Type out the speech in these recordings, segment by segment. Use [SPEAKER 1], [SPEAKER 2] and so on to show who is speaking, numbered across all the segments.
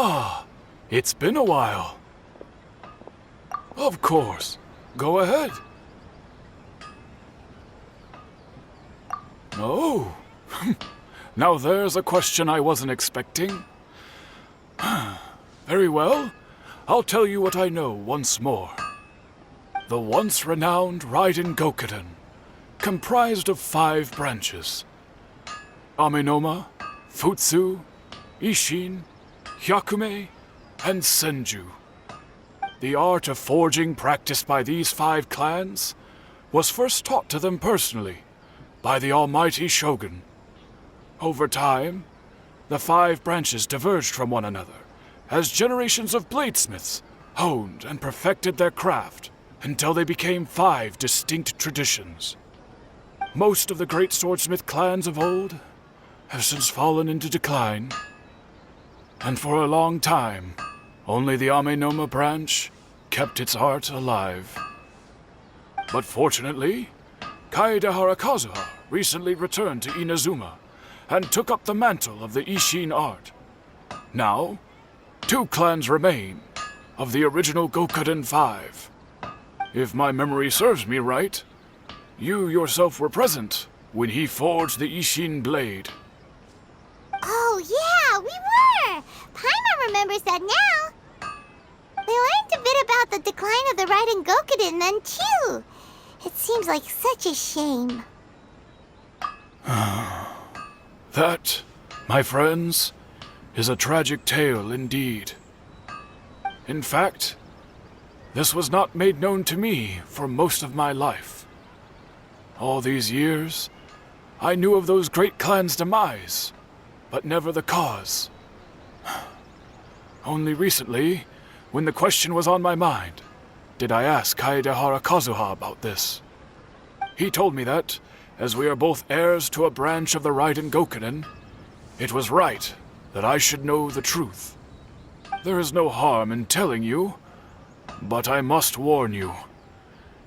[SPEAKER 1] Ah, it's been a while. Of course. Go ahead. Oh. Now there's a question I wasn't expecting. Very well. I'll tell you what I know once more. The once renowned Raiden Gokuden, comprised of 5 branches. Amenoma, Futsu, Ishin, Hyakume, and Senju. The art of forging practiced by these 5 clans was first taught to them personally by the almighty Shogun. Over time, the 5 branches diverged from one another as generations of bladesmiths honed and perfected their craft until they became 5 distinct traditions. Most of the great swordsmith clans of old have since fallen into decline, and for a long time, only the Amenoma branch kept its art alive. But fortunately, Kaedehara Kazuha recently returned to Inazuma and took up the mantle of the Ishin art. Now, 2 clans remain of the original Gokuden 5. If my memory serves me right, you yourself were present when he forged the Ishin blade.
[SPEAKER 2] Oh, yeah, we were! Paimon remembers that now. We learned a bit about the decline of the Raiden Gokuden then, too. It seems like such a shame.
[SPEAKER 1] That, my friends, is a tragic tale indeed. In fact, this was not made known to me for most of my life. All these years, I knew of those great clans' demise, but never the cause. Only recently, when the question was on my mind, did I ask Kaedehara Kazuha about this. He told me that, as we are both heirs to a branch of the Raiden Gokuden, it was right that I should know the truth. There is no harm in telling you, but I must warn you.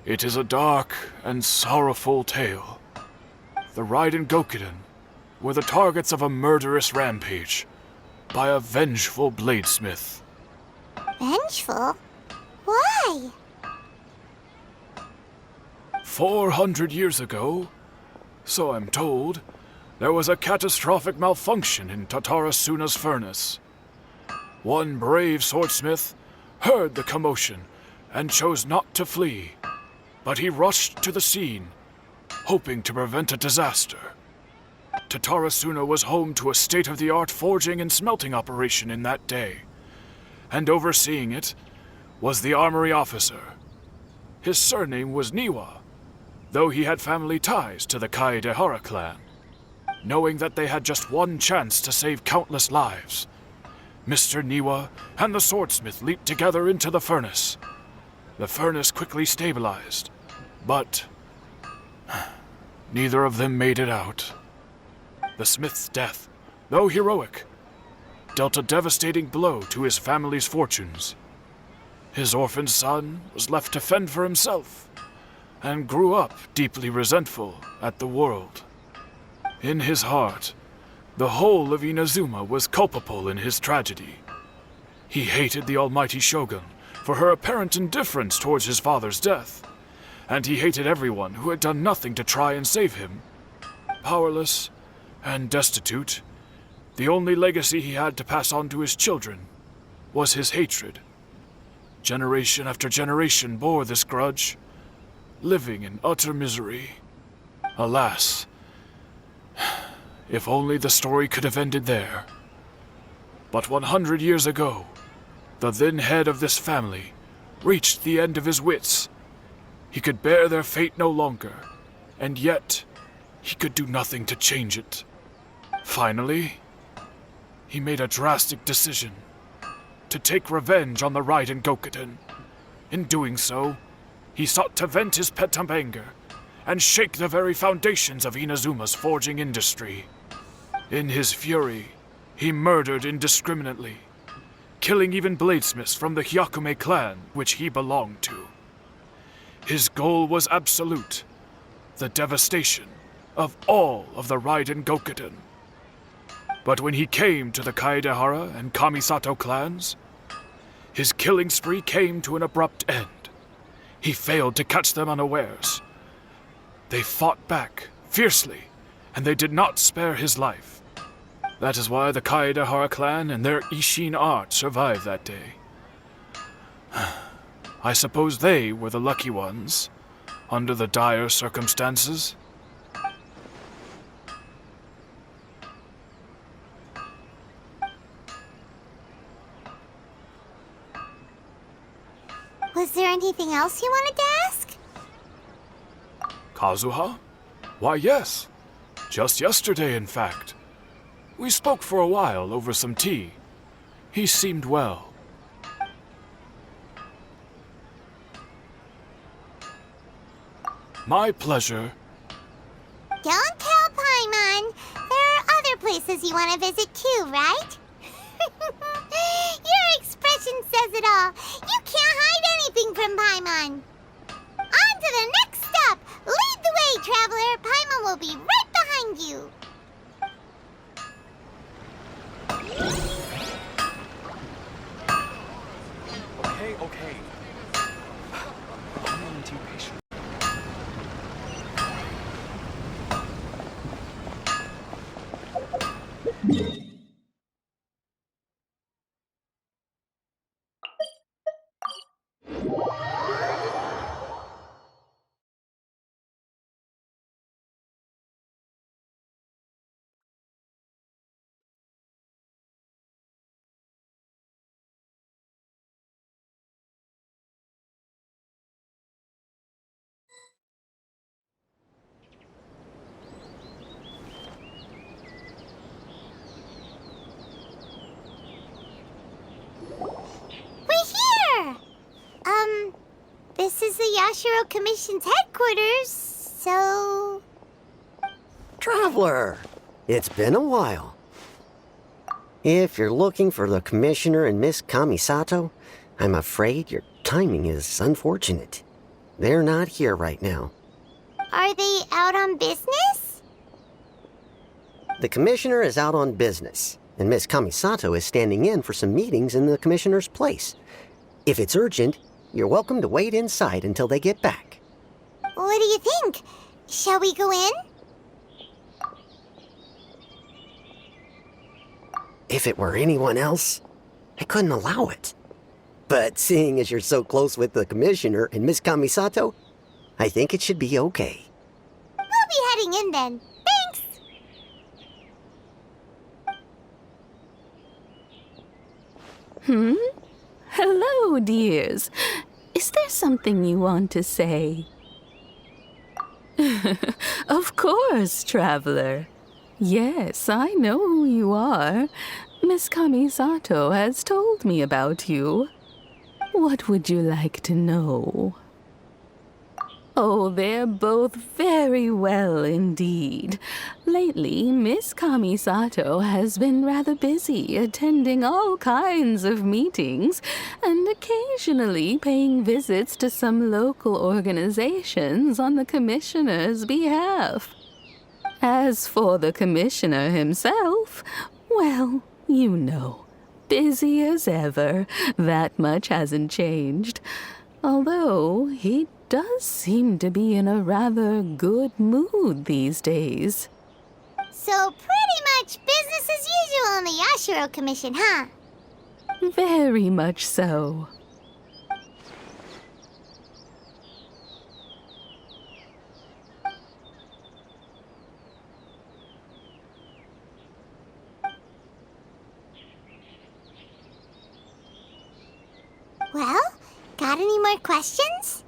[SPEAKER 1] It is a dark and sorrowful tale. The Raiden Gokuden were the targets of a murderous rampage by a vengeful bladesmith.
[SPEAKER 2] Vengeful? Why?
[SPEAKER 1] 400 years ago, so I'm told, there was a catastrophic malfunction in Tatarasuna's furnace. One brave swordsmith heard the commotion and chose not to flee, but he rushed to the scene, hoping to prevent a disaster. Tatarasuna was home to a state-of-the-art forging and smelting operation in that day, and overseeing it was the armory officer. His surname was Niwa, though he had family ties to the Kaedehara clan. Knowing that they had just one chance to save countless lives, Mr. Niwa and the swordsmith leaped together into the furnace. The furnace quickly stabilized, but neither of them made it out. The smith's death, though heroic, dealt a devastating blow to his family's fortunes. His orphaned son was left to fend for himself, and grew up deeply resentful at the world. In his heart, the whole of Inazuma was culpable in his tragedy. He hated the almighty Shogun for her apparent indifference towards his father's death, and he hated everyone who had done nothing to try and save him. Powerless and destitute, the only legacy he had to pass on to his children was his hatred. Generation after generation bore this grudge, living in utter misery. Alas, if only the story could have ended there. But 100 years ago, the then head of this family reached the end of his wits. He could bear their fate no longer, and yet he could do nothing to change it. Finally, he made a drastic decision to take revenge on the Raiden Gokuden. In doing so, he sought to vent his pent anger and shake the very foundations of Inazuma's forging industry. In his fury, he murdered indiscriminately, killing even bladesmiths from the Hyakume clan which he belonged to. His goal was absolute, the devastation of all of the Raiden Gokuden. But when he came to the Kaedehara and Kamisato clans, his killing spree came to an abrupt end. He failed to catch them unawares. They fought back fiercely, and they did not spare his life. That is why the Kaedehara clan and their Ishin art survived that day. I suppose they were the lucky ones, under the dire circumstances.
[SPEAKER 2] Was there anything else you wanted to ask?
[SPEAKER 1] Kazuha? Why, yes. Just yesterday, in fact. We spoke for a while over some tea. He seemed well. My pleasure.
[SPEAKER 2] Don't tell Paimon. There are other places you want to visit too, right? Your expression says it all. You can't hide anything from Paimon. On to the next stop. Lead the way, traveler. Paimon will be right behind you.
[SPEAKER 3] Okay. I'm being too patient.
[SPEAKER 2] This is the Yashiro Commission's headquarters, so...
[SPEAKER 4] Traveler, it's been a while. If you're looking for the Commissioner and Miss Kamisato, I'm afraid your timing is unfortunate. They're not here right now.
[SPEAKER 2] Are they out on business?
[SPEAKER 4] The Commissioner is out on business, and Miss Kamisato is standing in for some meetings in the Commissioner's place. If it's urgent, you're welcome to wait inside until they get back.
[SPEAKER 2] What do you think? Shall we go in?
[SPEAKER 4] If it were anyone else, I couldn't allow it. But seeing as you're so close with the Commissioner and Miss Kamisato, I think it should be okay.
[SPEAKER 2] We'll be heading in then. Thanks!
[SPEAKER 5] Hello, dears. Is there something you want to say? Of course, traveler. Yes, I know who you are. Miss Kamisato has told me about you. What would you like to know? Oh, they're both very well indeed. Lately, Miss Kamisato has been rather busy attending all kinds of meetings and occasionally paying visits to some local organizations on the Commissioner's behalf. As for the Commissioner himself, well, you know, busy as ever. That much hasn't changed. Although he does seem to be in a rather good mood these days.
[SPEAKER 2] So pretty much business as usual in the Yashiro Commission, huh?
[SPEAKER 5] Very much so.
[SPEAKER 2] Well, got any more questions?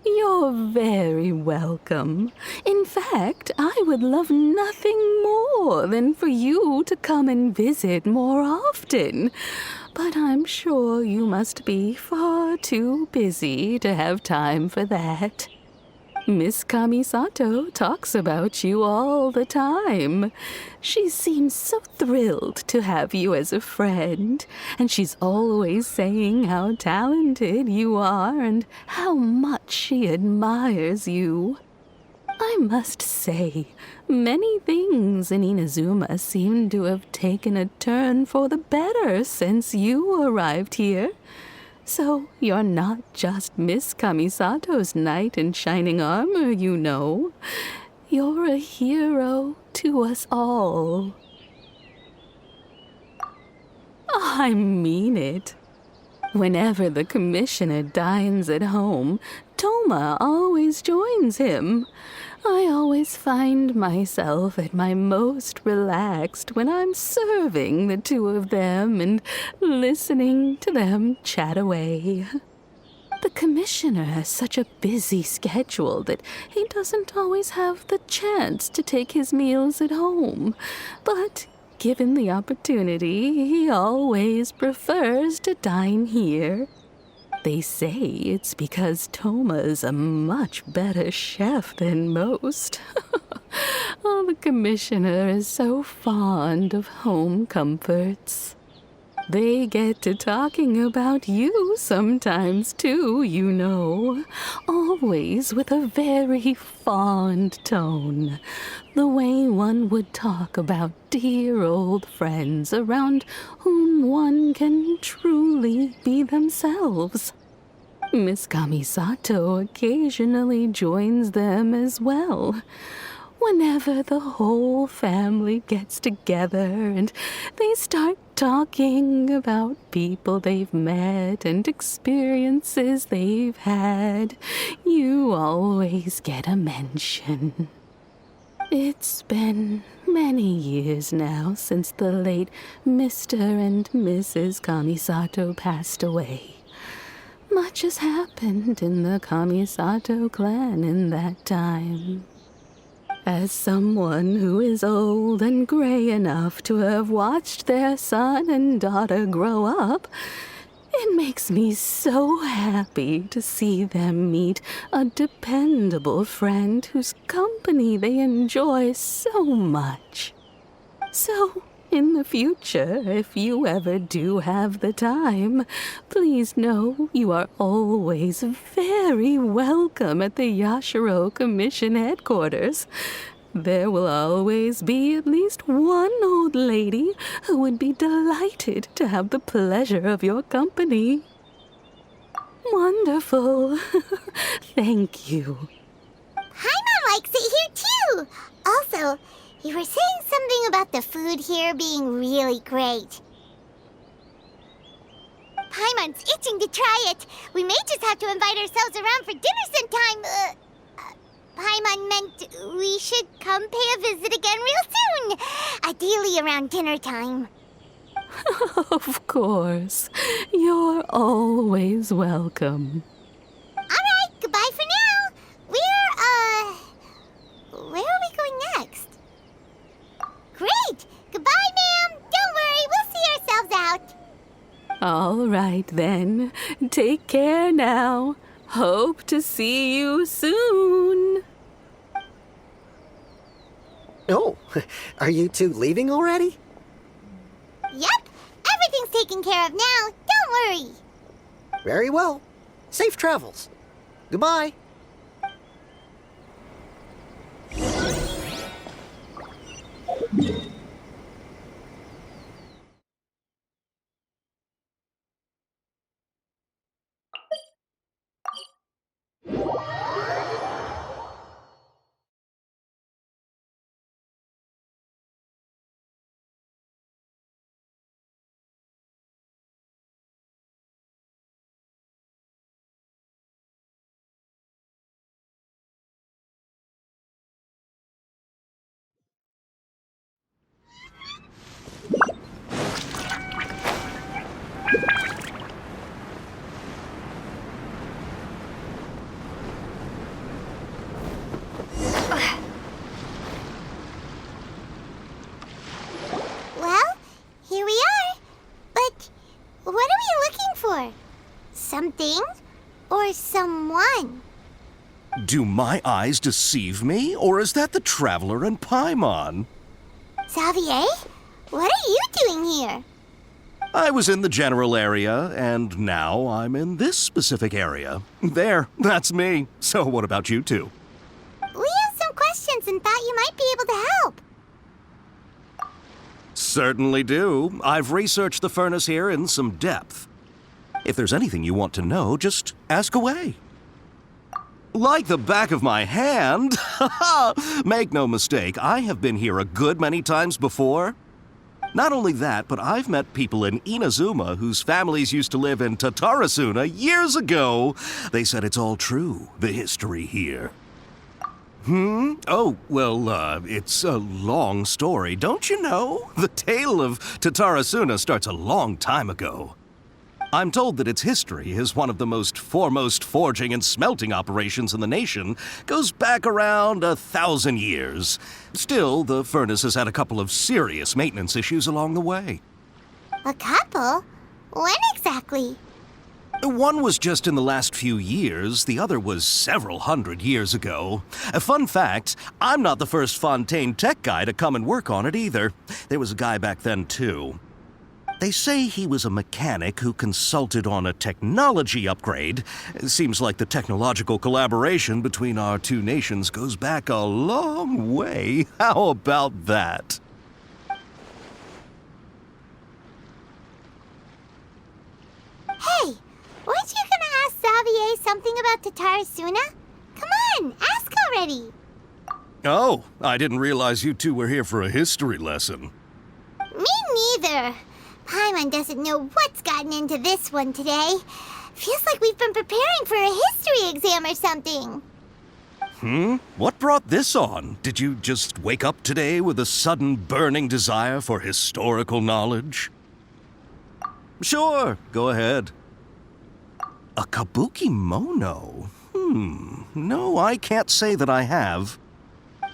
[SPEAKER 5] You're very welcome. In fact, I would love nothing more than for you to come and visit more often. But I'm sure you must be far too busy to have time for that. Miss Kamisato talks about you all the time. She seems so thrilled to have you as a friend, and she's always saying how talented you are and how much she admires you. I must say, many things in Inazuma seem to have taken a turn for the better since you arrived here. So you're not just Miss Kamisato's knight in shining armor, you know. You're a hero to us all. I mean it. Whenever the commissioner dines at home, Toma always joins him. I always find myself at my most relaxed when I'm serving the two of them and listening to them chat away. The commissioner has such a busy schedule that he doesn't always have the chance to take his meals at home, but given the opportunity, he always prefers to dine here. They say it's because Toma's a much better chef than most. Oh, the commissioner is so fond of home comforts. They get to talking about you sometimes, too, you know. Always with a very fond tone. The way one would talk about dear old friends around whom one can truly be themselves. Miss Kamisato occasionally joins them as well. Whenever the whole family gets together and they start talking about people they've met and experiences they've had, you always get a mention. It's been many years now since the late Mr. and Mrs. Kamisato passed away. Much has happened in the Kamisato clan in that time. As someone who is old and gray enough to have watched their son and daughter grow up, it makes me so happy to see them meet a dependable friend whose company they enjoy so much. So, in the future, if you ever do have the time, please know you are always very welcome at the Yashiro Commission headquarters. There will always be at least one old lady who would be delighted to have the pleasure of your company. Wonderful. Thank you.
[SPEAKER 2] Paimon likes it here, too. Also, you were saying something about the food here being really great. Paimon's itching to try it. We may just have to invite ourselves around for dinner sometime. Paimon meant we should come pay a visit again real soon. Ideally around dinner time.
[SPEAKER 5] Of course. You're always welcome.
[SPEAKER 2] All right, goodbye for now. Where are we going next? Great! Goodbye, ma'am. Don't worry, we'll see ourselves out.
[SPEAKER 5] All right, then. Take care now. Hope to see you soon.
[SPEAKER 4] Oh, are you two leaving already?
[SPEAKER 2] Yep, everything's taken care of now. Don't worry.
[SPEAKER 4] Very well. Safe travels. Goodbye.
[SPEAKER 2] Well, here we are. But what are we looking for? Something or someone?
[SPEAKER 6] Do my eyes deceive me, or is that the traveler in Paimon?
[SPEAKER 2] Xavier? What are you doing here?
[SPEAKER 6] I was in the general area, and now I'm in this specific area. There, that's me. So what about you two?
[SPEAKER 2] We have some and thought you might be able to help.
[SPEAKER 6] Certainly do. I've researched the furnace here in some depth. If there's anything you want to know, just ask away. Like the back of my hand. Make no mistake, I have been here a good many times before. Not only that, but I've met people in Inazuma whose families used to live in Tatarasuna years ago. They said it's all true, the history here. Oh, well, it's a long story, don't you know? The tale of Tatarasuna starts a long time ago. I'm told that its history is one of the most foremost forging and smelting operations in the nation, goes back around 1,000 years. Still, the furnace has had a couple of serious maintenance issues along the way.
[SPEAKER 2] A couple? When exactly?
[SPEAKER 6] One was just in the last few years, the other was several hundred years ago. A fun fact, I'm not the first Fontaine tech guy to come and work on it either. There was a guy back then, too. They say he was a mechanic who consulted on a technology upgrade. It seems like the technological collaboration between our two nations goes back a long way. How about that?
[SPEAKER 2] Hey, weren't you gonna ask Xavier something about Tatarasuna? Come on, ask already.
[SPEAKER 6] Oh, I didn't realize you two were here for a history lesson.
[SPEAKER 2] Me neither. Paimon doesn't know what's gotten into this one today. Feels like we've been preparing for a history exam or something.
[SPEAKER 6] What brought this on? Did you just wake up today with a sudden burning desire for historical knowledge? Sure, go ahead. A kabuki mono? No, I can't say that I have.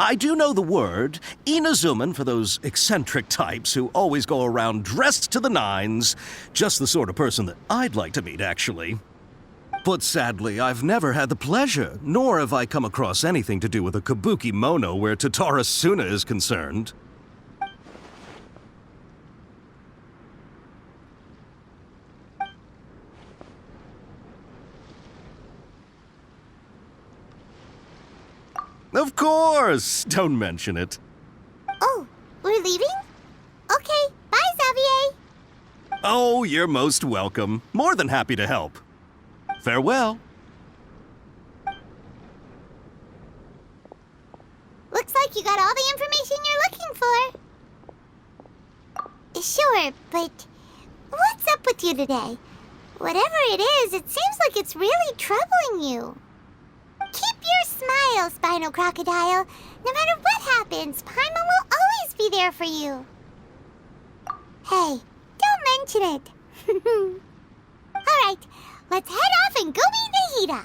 [SPEAKER 6] I do know the word, Inazuman for those eccentric types who always go around dressed to the nines. Just the sort of person that I'd like to meet, actually. But sadly, I've never had the pleasure, nor have I come across anything to do with a kabuki mono where Tatarasuna is concerned. Of course! Don't mention it.
[SPEAKER 2] Oh, we're leaving? Okay, bye, Xavier.
[SPEAKER 6] Oh, you're most welcome. More than happy to help. Farewell.
[SPEAKER 2] Looks like you got all the information you're looking for. Sure, but what's up with you today? Whatever it is, it seems like it's really troubling you. Keep your smile, Spinal Crocodile. No matter what happens, Paimon will always be there for you. Hey, don't mention it. All right, let's head off and go meet Nahida.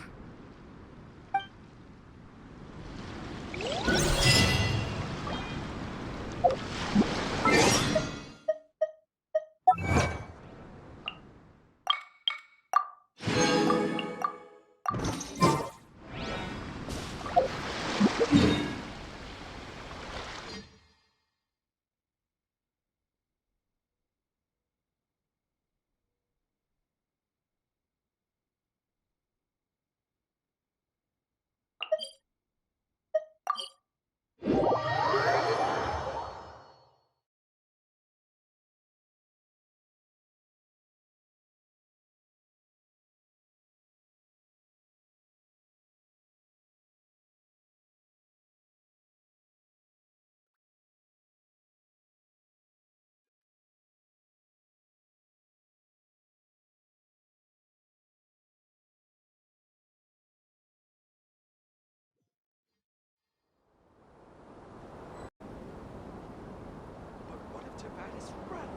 [SPEAKER 3] But what if Tibet is right?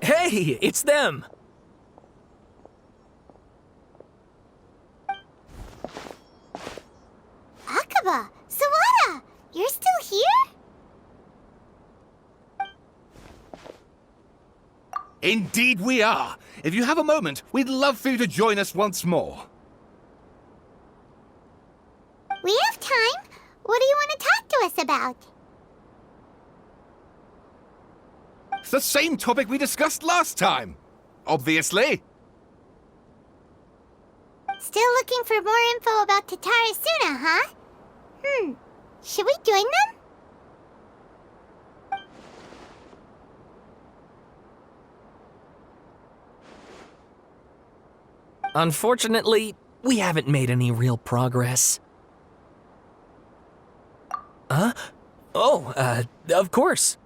[SPEAKER 7] Hey, it's them!
[SPEAKER 2] Akaba, Sawada, you're still here?
[SPEAKER 8] Indeed we are. If you have a moment, we'd love for you to join us once more.
[SPEAKER 2] about?
[SPEAKER 8] It's the same topic we discussed last time. Obviously.
[SPEAKER 2] Still looking for more info about Tatarasuna, huh? Should we join them?
[SPEAKER 7] Unfortunately, we haven't made any real progress. Huh? Oh, of course.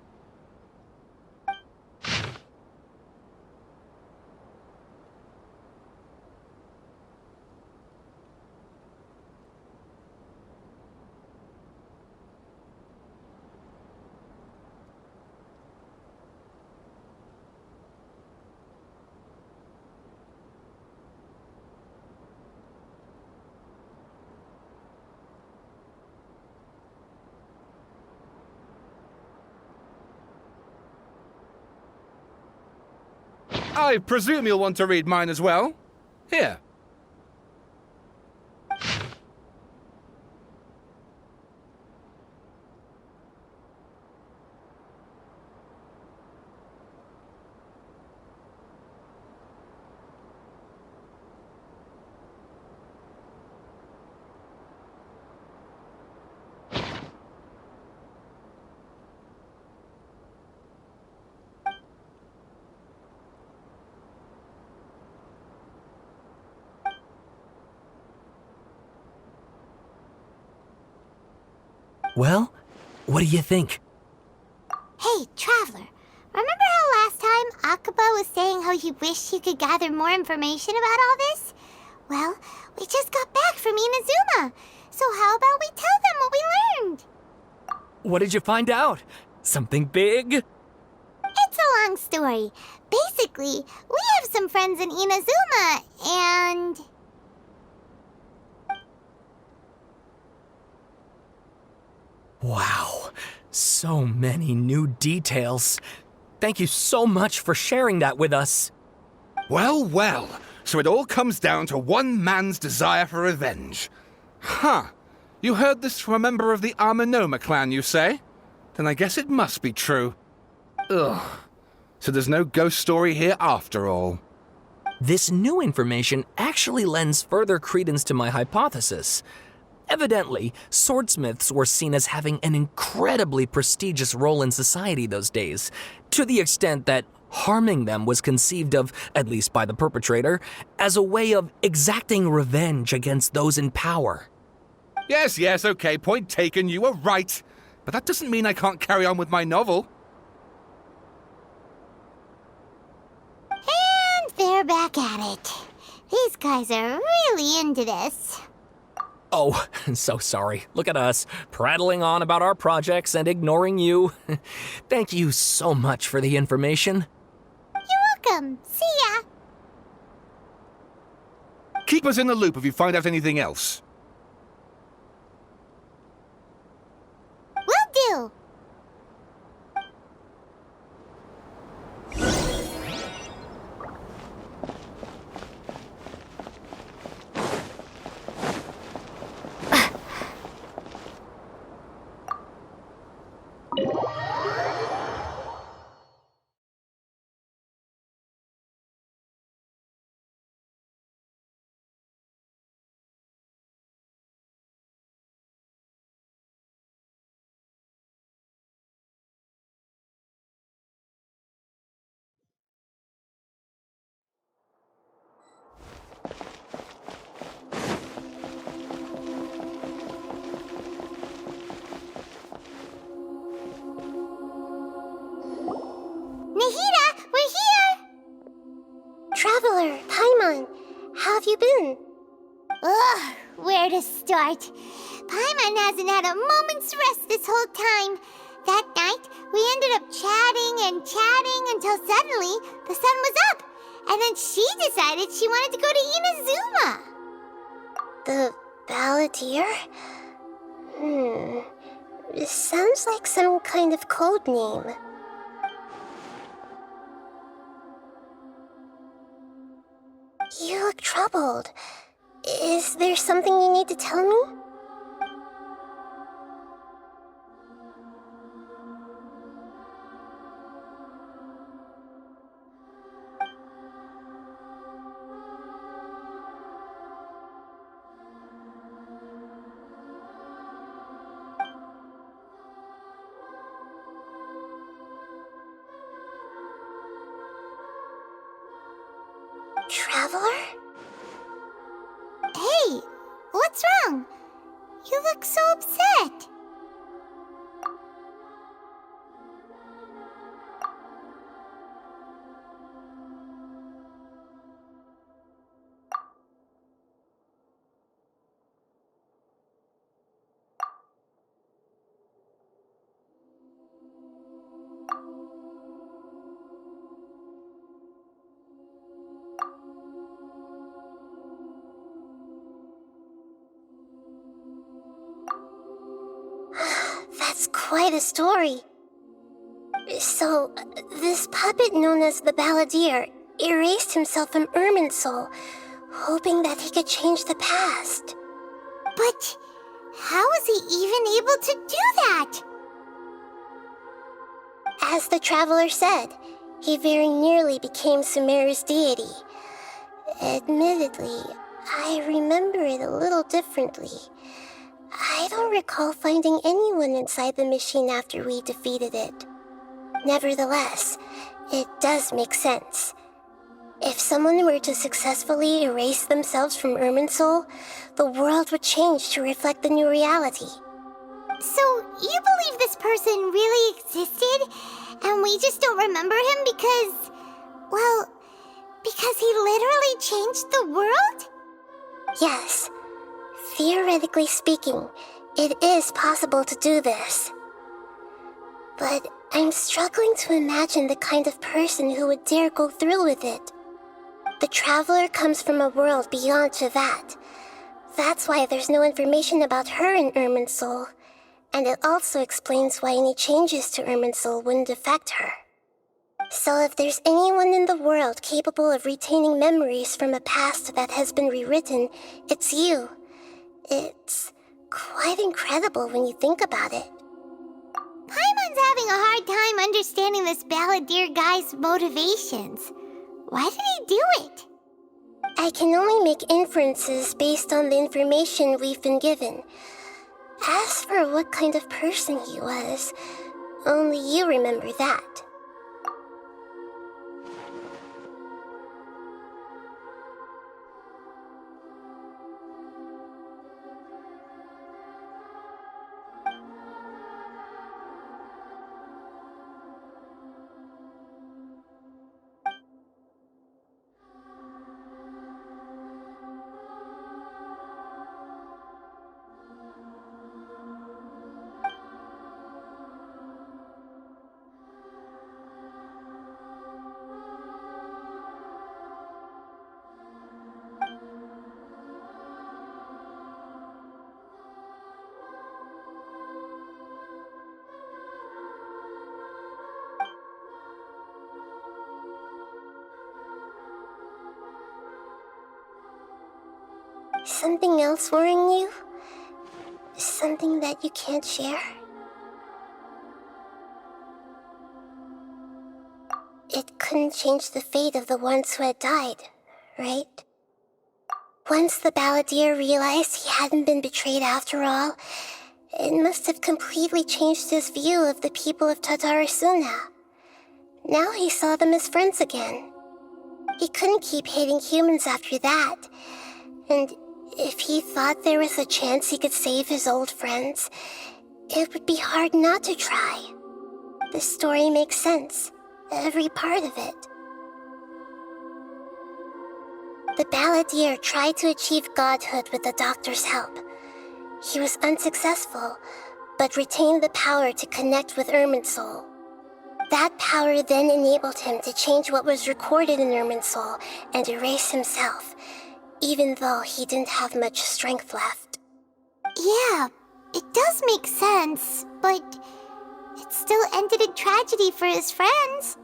[SPEAKER 8] I presume you'll want to read mine as well. Here.
[SPEAKER 7] Well, what do you think?
[SPEAKER 2] Hey, Traveler. Remember how last time Akaba was saying how he wished he could gather more information about all this? Well, we just got back from Inazuma. So how about we tell them what we learned?
[SPEAKER 7] What did you find out? Something big?
[SPEAKER 2] It's a long story. Basically, we have some friends in Inazuma, and...
[SPEAKER 7] Wow, so many new details. Thank you so much for sharing that with us.
[SPEAKER 8] Well, well. So it all comes down to one man's desire for revenge. Huh. You heard this from a member of the Amanoma clan, you say? Then I guess it must be true. Ugh. So there's no ghost story here after all.
[SPEAKER 7] This new information actually lends further credence to my hypothesis. Evidently, swordsmiths were seen as having an incredibly prestigious role in society those days, to the extent that harming them was conceived of, at least by the perpetrator, as a way of exacting revenge against those in power.
[SPEAKER 8] Yes, okay, point taken, you were right. But that doesn't mean I can't carry on with my novel.
[SPEAKER 2] And they're back at it. These guys are really into this.
[SPEAKER 7] Oh, so sorry. Look at us, prattling on about our projects and ignoring you. Thank you so much for the information.
[SPEAKER 2] You're welcome. See ya.
[SPEAKER 8] Keep us in the loop if you find out anything else.
[SPEAKER 2] Will do. Nahida, we're here! Traveler, Paimon, how have you been? Ugh, where to start? Paimon hasn't had a moment's rest this whole time. That night, we ended up chatting and chatting until suddenly the sun was up. And then she decided she wanted to go to Inazuma. The Balladeer? This sounds like some kind of code name. You look troubled. Is there something you need to tell me? Traveler? Hey, what's wrong? You look so upset. That's quite a story. So, this puppet known as the Balladeer erased himself from Irminsul, hoping that he could change the past. But how was he even able to do that? As the Traveler said, he very nearly became Sumeru's deity. Admittedly, I remember it a little differently. I don't recall finding anyone inside the machine after we defeated it. Nevertheless, it does make sense. If someone were to successfully erase themselves from Irminsul, the world would change to reflect the new reality. So, you believe this person really existed, and we just don't remember him because... well, because he literally changed the world? Yes. Theoretically speaking, it is possible to do this. But I'm struggling to imagine the kind of person who would dare go through with it. The Traveler comes from a world beyond Javat. That's why there's no information about her in Irminsul, and it also explains why any changes to Irminsul wouldn't affect her. So if there's anyone in the world capable of retaining memories from a past that has been rewritten, it's you. It's quite incredible when you think about it. Paimon's having a hard time understanding this Balladeer guy's motivations. Why did he do it? I can only make inferences based on the information we've been given. As for what kind of person he was, only you remember that. Something else worrying you? Something that you can't share? It couldn't change the fate of the ones who had died, right? Once the Balladeer realized he hadn't been betrayed after all, it must have completely changed his view of the people of Tatarasuna. Now he saw them as friends again. He couldn't keep hating humans after that, and if he thought there was a chance he could save his old friends, it would be hard not to try. The story makes sense, every part of it. The Balladeer tried to achieve godhood with the doctor's help. He was unsuccessful, but retained the power to connect with Irminsul. That power then enabled him to change what was recorded in Irminsul and erase himself, even though he didn't have much strength left. Yeah, it does make sense, but it still ended in tragedy for his friends.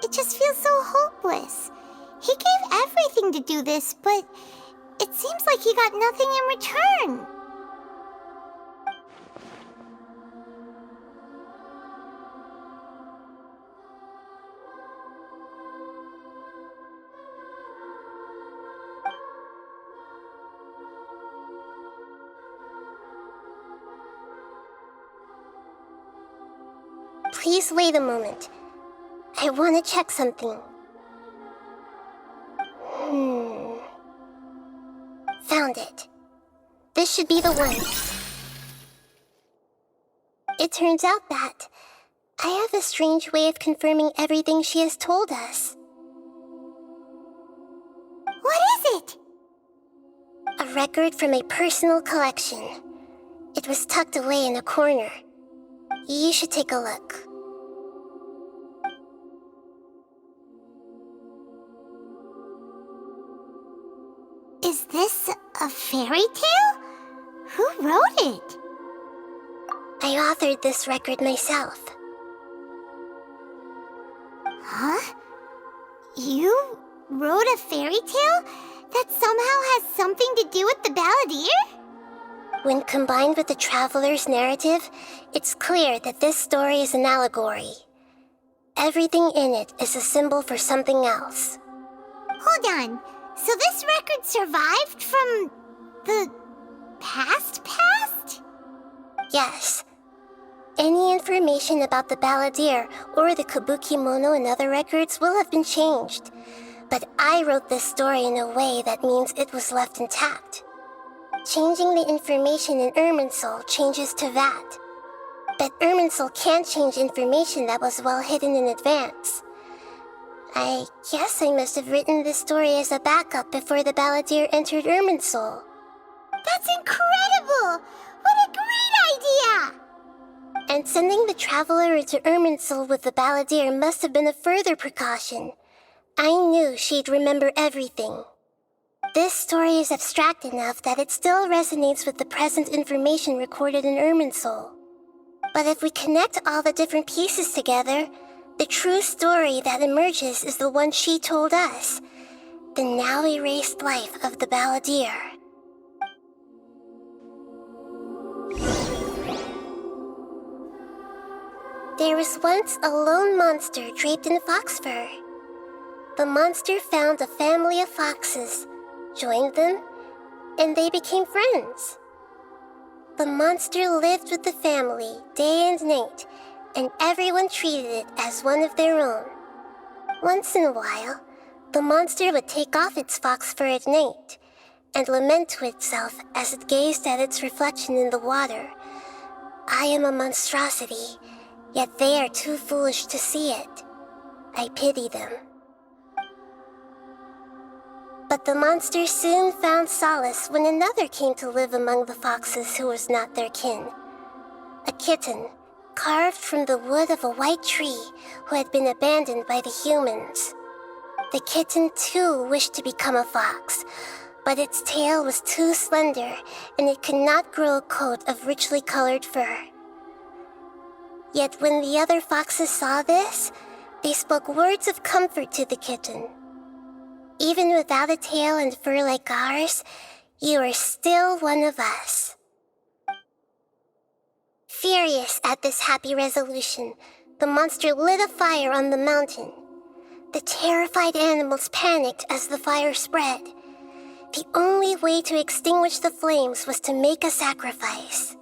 [SPEAKER 2] It just feels so hopeless. He gave everything to do this, but it seems like he got nothing in return. Please wait a moment. I want to check something. found it. This should be the one. It turns out that I have a strange way of confirming everything she has told us. What is it? A record from a personal collection. It was tucked away in a corner. You should take a look. Is this a fairy tale? Who wrote it? I authored this record myself. Huh? You wrote a fairy tale that somehow has something to do with the Balladeer? When combined with the Traveler's narrative, it's clear that this story is an allegory. Everything in it is a symbol for something else. Hold on. So this record survived from the past? Yes. Any information about the Balladeer or the Kabuki Mono in other records will have been changed. But I wrote this story in a way that means it was left intact. Changing the information in Irminsul changes to that. But Irminsul can't change information that was well hidden in advance. I guess I must have written this story as a backup before the Balladeer entered Irminsul. That's incredible! What a great idea! And sending the Traveler into Irminsul with the Balladeer must have been a further precaution. I knew she'd remember everything. This story is abstract enough that it still resonates with the present information recorded in Irminsul. But if we connect all the different pieces together, the true story that emerges is the one she told us, the now erased life of the Balladeer. There was once a lone monster draped in fox fur. The monster found a family of foxes, joined them, and they became friends. The monster lived with the family day and night, and everyone treated it as one of their own. Once in a while, the monster would take off its fox fur at night and lament to itself as it gazed at its reflection in the water. I am a monstrosity, yet they are too foolish to see it. I pity them. But the monster soon found solace when another came to live among the foxes who was not their kin. A kitten, carved from the wood of a white tree who had been abandoned by the humans. The kitten too wished to become a fox, but its tail was too slender and it could not grow a coat of richly colored fur. Yet when the other foxes saw this, they spoke words of comfort to the kitten. Even without a tail and fur like ours, you are still one of us. Furious at this happy resolution, the monster lit a fire on the mountain. The terrified animals panicked as the fire spread. The only way to extinguish the flames was to make a sacrifice.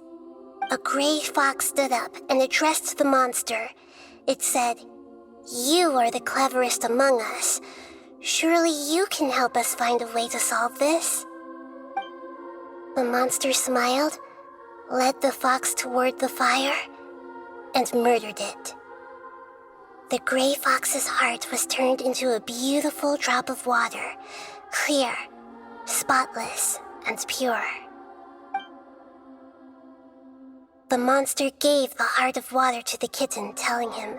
[SPEAKER 2] A gray fox stood up and addressed the monster. It said, "You are the cleverest among us. Surely you can help us find a way to solve this." The monster smiled, led the fox toward the fire, and murdered it. The gray fox's heart was turned into a beautiful drop of water, clear, spotless, and pure. The monster gave the heart of water to the kitten, telling him,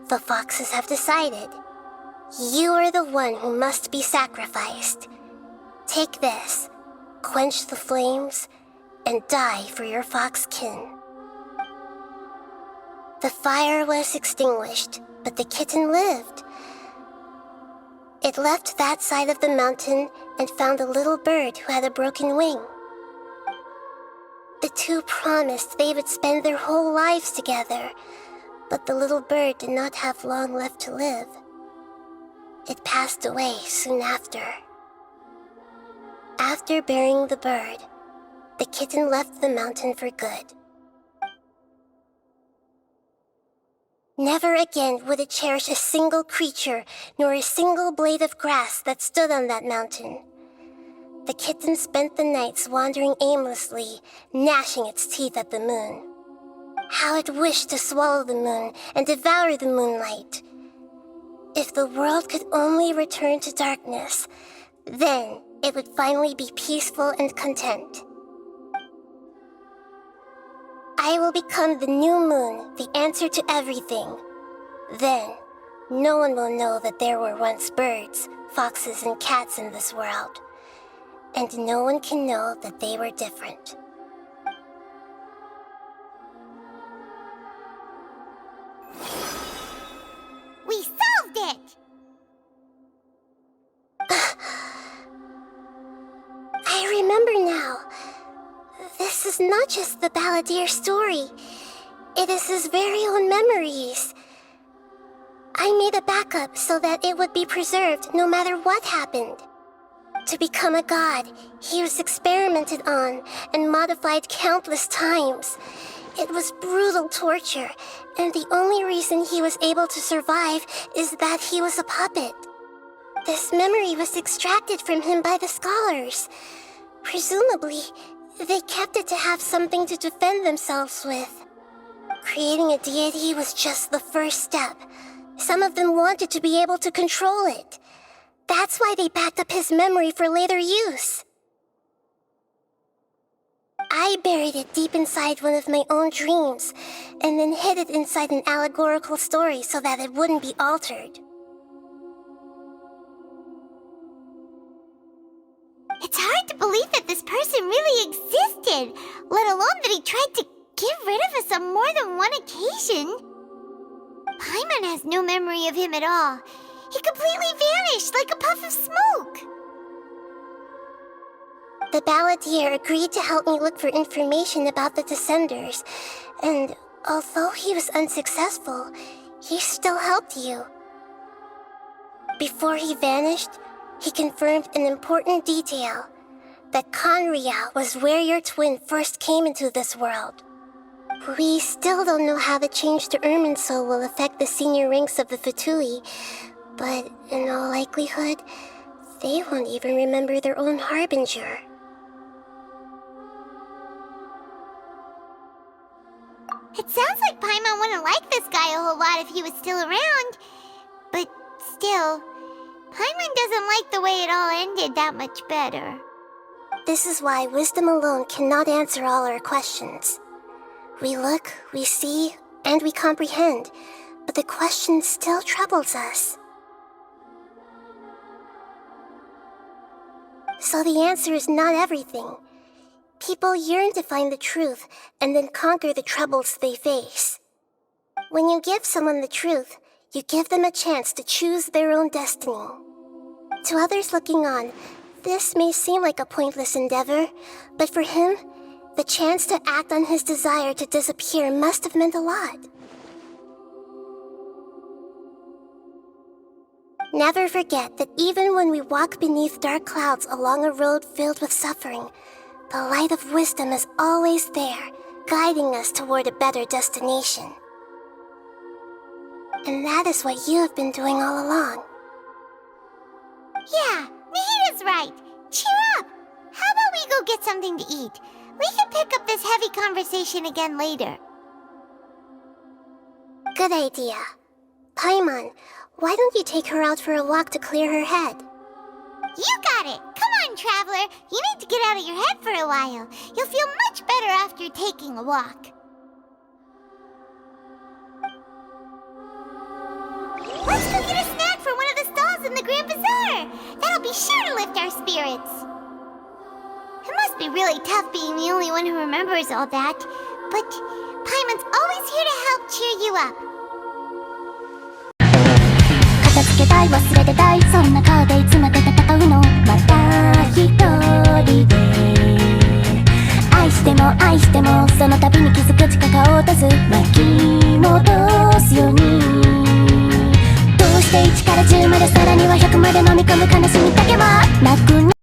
[SPEAKER 2] "The foxes have decided. You are the one who must be sacrificed. Take this, quench the flames, and die for your fox kin." The fire was extinguished, but the kitten lived. It left that side of the mountain and found a little bird who had a broken wing. The two promised they would spend their whole lives together, but the little bird did not have long left to live. It passed away soon after. After burying the bird, the kitten left the mountain for good. Never again would it cherish a single creature nor a single blade of grass that stood on that mountain. The kitten spent the nights wandering aimlessly, gnashing its teeth at the moon. How it wished to swallow the moon and devour the moonlight. If the world could only return to darkness, then it would finally be peaceful and content. I will become the new moon, the answer to everything. Then, no one will know that there were once birds, foxes, and cats in this world. And no one can know that they were different. We solved it! I remember now. This is not just the Balladeer story. It is his very own memories. I made a backup so that it would be preserved no matter what happened. To become a god, he was experimented on and modified countless times. It was brutal torture, and the only reason he was able to survive is that he was a puppet. This memory was extracted from him by the scholars. Presumably, they kept it to have something to defend themselves with. Creating a deity was just the first step. Some of them wanted to be able to control it. That's why they backed up his memory for later use. I buried it deep inside one of my own dreams, and then hid it inside an allegorical story so that it wouldn't be altered. It's hard to believe that this person really existed, let alone that he tried to get rid of us on more than one occasion. Paimon has no memory of him at all. He completely vanished like a puff of smoke. The Balladeer agreed to help me look for information about the Descenders, and although he was unsuccessful, he still helped you. Before he vanished, he confirmed an important detail, that Conria was where your twin first came into this world. We still don't know how the change to Irminsul will affect the senior ranks of the Fatui, but in all likelihood, they won't even remember their own Harbinger. It sounds like Paimon wouldn't like this guy a whole lot if he was still around. But still, Paimon doesn't like the way it all ended that much better. This is why wisdom alone cannot answer all our questions. We look, we see, and we comprehend, but the question still troubles us. So the answer is not everything. People yearn to find the truth and then conquer the troubles they face. When you give someone the truth, you give them a chance to choose their own destiny. To others looking on, this may seem like a pointless endeavor, but for him, the chance to act on his desire to disappear must have meant a lot. Never forget that even when we walk beneath dark clouds along a road filled with suffering, the light of wisdom is always there, guiding us toward a better destination. And that is what you have been doing all along. Yeah, Nahita's right. Cheer up! How about we go get something to eat? We can pick up this heavy conversation again later. Good idea. Paimon, why don't you take her out for a walk to clear her head? You got it! Come on, Traveler! You need to get out of your head for a while. You'll feel much better after taking a walk. Let's go get a snack from one of the stalls in the Grand Bazaar! That'll be sure to lift our spirits. It must be really tough being the only one who remembers all that, but Paimon's always here to help cheer you up. 片付けたい忘れてたいそんな顔でいつまで戦うのまた一人で愛してもその度に気づく力を落とす巻き戻すようにどうして1から10までさらには100まで飲み込む悲しみだけはなく